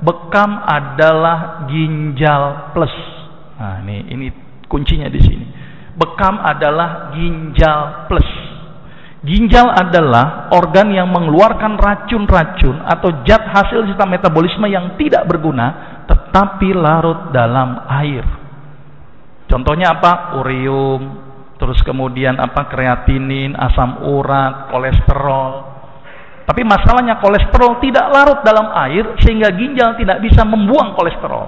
bekam adalah ginjal plus. Nah, ini kuncinya di sini. Bekam adalah ginjal plus. Ginjal adalah organ yang mengeluarkan racun-racun atau zat hasil sistem metabolisme yang tidak berguna tetapi larut dalam air. Contohnya apa? Urium, terus kemudian apa? Kreatinin, asam urat, kolesterol. Tapi masalahnya kolesterol tidak larut dalam air sehingga ginjal tidak bisa membuang kolesterol.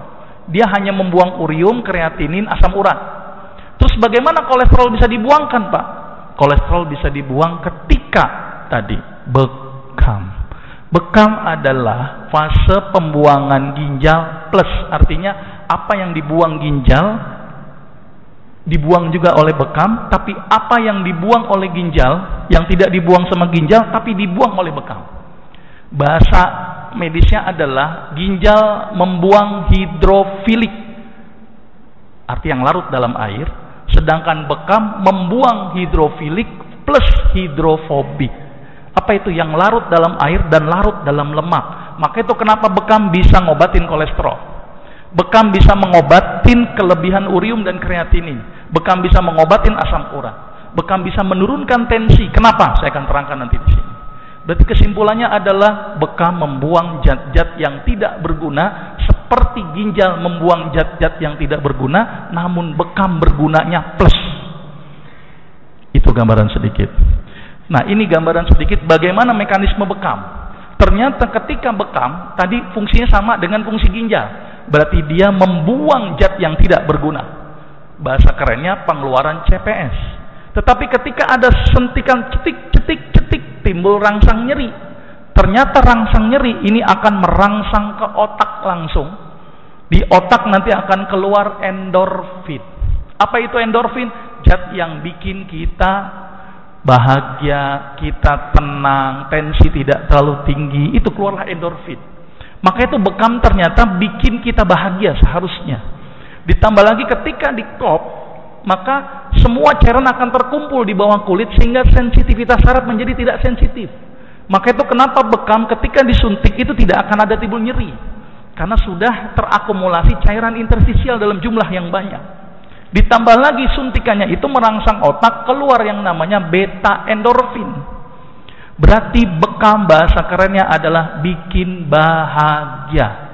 Dia hanya membuang urium, kreatinin, asam urat. Terus bagaimana kolesterol bisa dibuangkan, Pak? Kolesterol bisa dibuang ketika tadi bekam. Bekam adalah fase pembuangan ginjal plus. Artinya apa yang dibuang ginjal dibuang juga oleh bekam, tapi apa yang dibuang oleh ginjal yang tidak dibuang sama ginjal tapi dibuang oleh bekam. Bahasa medisnya adalah ginjal membuang hidrofilik, arti yang larut dalam air, sedangkan bekam membuang hidrofilik plus hidrofobik. Apa itu? Yang larut dalam air dan larut dalam lemak. Maka itu kenapa bekam bisa ngobatin kolesterol, bekam bisa mengobatin kelebihan urium dan kreatinin, bekam bisa mengobatin asam urat, bekam bisa menurunkan tensi. Kenapa? Saya akan terangkan nanti di sini. Berarti kesimpulannya adalah bekam membuang zat-zat yang tidak berguna seperti ginjal membuang zat-zat yang tidak berguna, namun bekam bergunanya plus. Itu gambaran sedikit. Nah, ini gambaran sedikit bagaimana mekanisme bekam. Ternyata ketika bekam tadi fungsinya sama dengan fungsi ginjal. Berarti dia membuang zat yang tidak berguna. Bahasa kerennya pengeluaran CPS. Tetapi ketika ada sentikan cetik, timbul rangsang nyeri. Ternyata rangsang nyeri ini akan merangsang ke otak langsung. Di otak nanti akan keluar endorfin. Apa itu endorfin? Zat yang bikin kita bahagia, kita tenang, tensi tidak terlalu tinggi. Itu keluarlah endorfin. Maka itu bekam ternyata bikin kita bahagia seharusnya. Ditambah lagi ketika di kop, maka semua cairan akan terkumpul di bawah kulit sehingga sensitivitas saraf menjadi tidak sensitif. Maka itu kenapa bekam ketika disuntik itu tidak akan ada timbul nyeri, karena sudah terakumulasi cairan interstisial dalam jumlah yang banyak. Ditambah lagi suntikannya itu merangsang otak, keluar yang namanya beta endorfin. Berarti bekam bahasa kerennya adalah bikin bahagia.